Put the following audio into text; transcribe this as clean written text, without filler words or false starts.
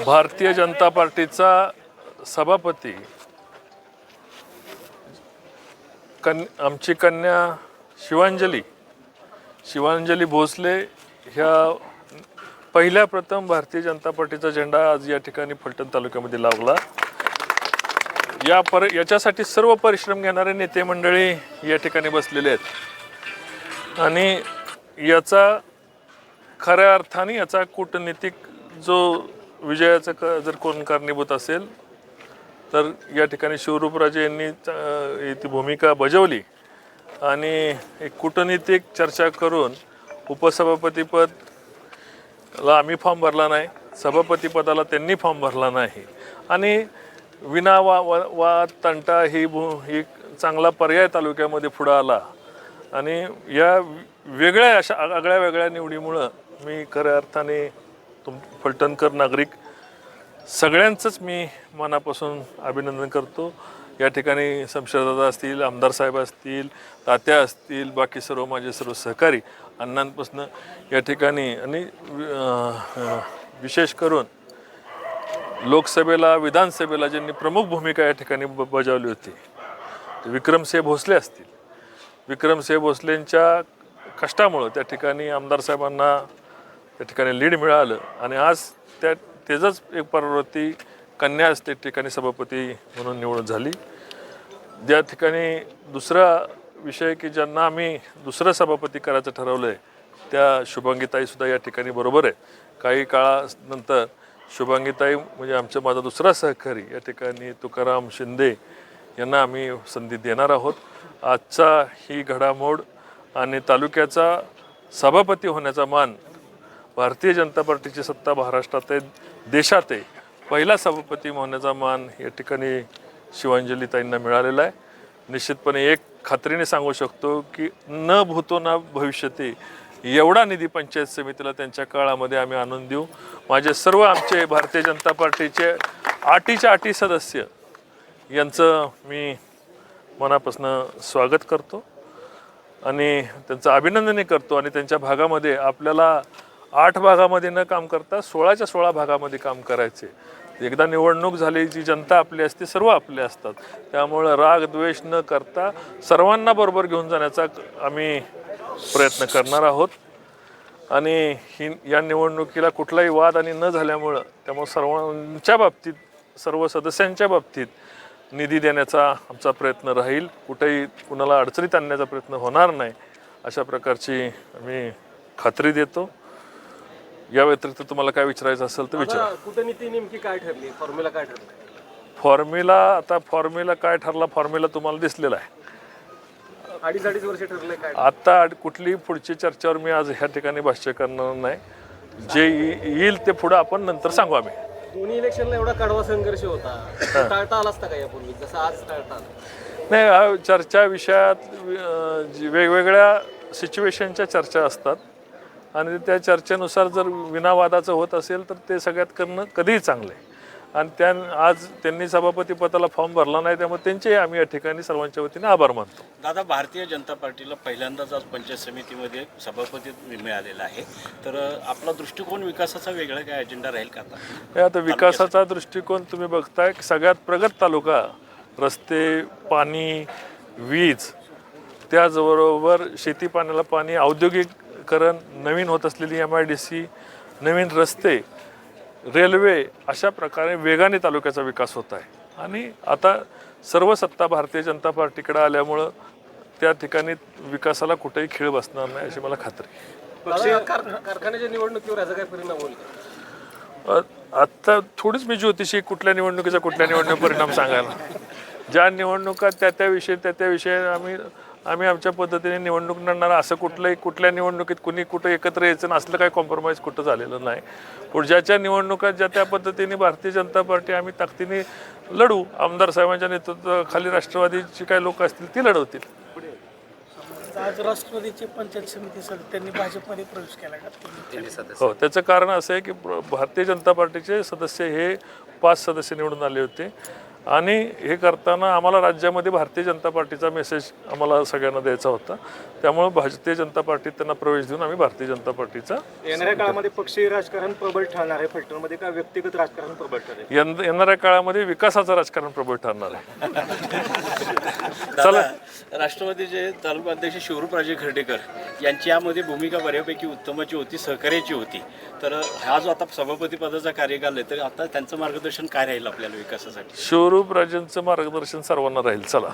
भारतीय जनता पार्टीचा सभापती आमची कन्या शिवांजली भोसले ह्या पहिल्या प्रथम भारतीय जनता पार्टीचा झेंडा आज या ठिकाणी फलटण तालुक्यामध्ये लावला। याच्यासाठी सर्व परिश्रम घेणारे नेते मंडळी या ठिकाणी बसलेले आहेत आणि याचा खऱ्या अर्थाने याचा कूटनीतिक जो विजयाचा जर कोण कारणीभूत असेल तर या ठिकाणी शिवरूपराजे यांनी ती भूमिका बजावली आणि एक कूटनीतिक चर्चा करून उपसभापतीपदला आम्ही फॉर्म भरला नाही, सभापतीपदाला त्यांनी फॉर्म भरला नाही आणि विना वाद तंटा ही चांगला पर्याय तालुक्यामध्ये पुढे आला आणि या वेगळ्या अशा आगळ्या वेगळ्या निवडीमुळं मी खऱ्या अर्थाने फलटणकर नागरिक सगळ्यांचंच मी मनापासून अभिनंदन करतो। या ठिकाणी शमशेरदादा असतील, आमदार साहेब असतील, तात्या असतील, बाकी सर्व माझे सर्व सहकारी अण्णांपासून या ठिकाणी आणि विशेष करून लोकसभेला विधानसभेला ज्यांनी प्रमुख भूमिका या ठिकाणी बजावली होती विक्रमसिंह भोसले असतील। विक्रमसिंह भोसलेंच्या कष्टामुळं त्या ठिकाणी आमदार साहेबांना त्या ठिकाणी लीड मिळालं आणि आज त्याचंच एक प्रवृत्ती कन्या त्या ठिकाणी सभापती म्हणून निवड झाली। ज्या ठिकाणी दुसरा विषय की ज्यांना आम्ही दुसरं सभापती करायचं ठरवलं आहे त्या शुभांगीताईसुद्धा या ठिकाणी बरोबर आहे। काही काळानंतर शुभांगीताई म्हणजे माझा दुसरा सहकारी या ठिकाणी तुकाराम शिंदे यांना आम्ही संधी देणार आहोत। आजचा ही घडामोड आणि तालुक्याचा सभापती होण्याचा मान भारतीय जनता पार्टीची सत्ता महाराष्ट्रात आहे, देशात आहे, पहिला सभापती होण्याचा मान या ठिकाणी शिवांजलीताईंना मिळालेला आहे। निश्चितपणे एक खात्रीने सांगू शकतो की न भूतो न भविष्यती एवढा निधी पंचायत समितीला त्यांच्या काळामध्ये आम्ही आणून देऊ। माझे सर्व आमचे भारतीय जनता पार्टीचे आटीच्या आटी सदस्य यांचं मी मनापासून स्वागत करतो आणि त्यांचं अभिनंदनही करतो आणि त्यांच्या भागामध्ये आपल्याला 8 भागामध्ये न काम करता 16च्या 16 भागामध्ये काम करायचे। एकदा निवडणूक झाली जी जनता आपली असते, सर्व आपले असतात, त्यामुळं राग द्वेष न करता सर्वांना बरोबर घेऊन जाण्याचा आम्ही प्रयत्न करणार आहोत आणि या निवडणुकीला कुठलाही वाद आणि न झाल्यामुळं त्यामुळे सर्वांच्या बाबतीत सर्व सदस्यांच्या बाबतीत निधी देण्याचा आमचा प्रयत्न राहील। कुठेही कुणाला अडचणीत आणण्याचा प्रयत्न होणार नाही अशा प्रकारची आम्ही खात्री देतो। या व्यतिरिक्त तुम्हाला काय विचारायचं असेल तर विचारा। कूटनीती नेमकी काय ठरली, फॉर्म्युला काय ठरला? फॉर्म्युला काय ठरला, फॉर्म्युला तुम्हाला दिसलेला आहे। 2.5 वर्ष ठरले काय? आता कुठली पुढची चर्चेवर मी आज ह्या ठिकाणी भाष्य करणार नाही, जे येईल ते पुढे आपण नंतर सांगू। आम्ही दोन्ही इलेक्शनला एवढा कडवा संघर्ष होता, टाळता आला असता का यापूर्वी जसं आज टाळता आला? नाही, चर्चा विषयात वेगवेगळ्या सिच्युएशनच्या चर्चा असतात आणि त्या चर्चेनुसार जर विनावादाचं होत असेल तर ते सगळ्यात करणं कधीही चांगलं आहे आणि आज त्यांनी सभापती पदाला फॉर्म भरला नाही, त्यामुळे त्यांचे आम्ही या ठिकाणी सर्वांच्या वतीने आभार मानतो। दादा, भारतीय जनता पार्टीला पहिल्यांदाच आज पंचायत समितीमध्ये सभापती मिळालेला आहे, तर आपला दृष्टिकोन विकासाचा वेगळा काय अजेंडा राहील का? आता विकासाचा दृष्टिकोन तुम्ही बघताय की सगळ्यात प्रगत तालुका, रस्ते, पाणी, वीज, त्याचबरोबर शेती पाण्याला पाणी, औद्योगिकरण, नवीन होत असलेली MIDC, नवीन रस्ते, रेल्वे, अशा प्रकारे वेगाने तालुक्याचा विकास होत आहे आणि आता सर्व सत्ता भारतीय जनता पार्टीकडे आल्यामुळं त्या ठिकाणी विकासाला कुठेही खीळ बसणार नाही अशी मला खात्री आहे। कारखान्याच्या निवडणुकीवर याचा काय परिणाम होईल? आता थोडीच मी ज्योतिषी कुठल्या निवडणुकीचा परिणाम सांगायला, ज्या निवडणुका त्या विषयी आम्ही आमच्या पद्धतीने निवडणूक लढणार। असं कुठल्या निवडणुकीत कुणी कुठं एकत्र यायचं ना, असलं काही कॉम्प्रोमाइज कुठं झालेलं नाही। पुढच्या निवडणुकात त्या पद्धतीने भारतीय जनता पार्टी आम्ही ताकदीने लढू। आमदार साहेबांच्या नेतृत्वाखाली राष्ट्रवादीची काही लोक असतील ती लढवतील। आज राष्ट्रवादीचे पंचायत समिती सदस्यांनी भाजपमध्ये प्रवेश केला का? हो, त्याचं कारण असं आहे की भारतीय जनता पार्टीचे सदस्य हे 5 सदस्य निवडून आले होते आणि हे करताना आम्हाला राज्यामध्ये भारतीय जनता पार्टीचा मेसेज आम्हाला सगळ्यांना द्यायचा होता. त्यामुळे भारतीय जनता पार्टीत त्यांना प्रवेश देऊन आम्ही भारतीय जनता पार्टीचा येणाऱ्या काळामध्ये पक्षीय राजकारण प्रबळ ठरणार आहे फलटणमध्ये का व्यक्तिगत राजकारण प्रबळ ठरेल? येणाऱ्या काळामध्ये विकासाचं राजकारण प्रबळ ठरणार आहे. दादा, राष्ट्रवादीचे तालुका अध्यक्ष शिवरूपराजे खर्डेकर यांची यामध्ये भूमिका बऱ्यापैकी उत्तमाची होती, सहकार्याची होती. तर हा जो आता सभापती पदाचा कार्यकाल आहे तर आता त्यांचं मार्गदर्शन काय राहील आपल्याला विकासासाठी? शिवरूप राजेंचं मार्गदर्शन सर्वांना राहील. चला.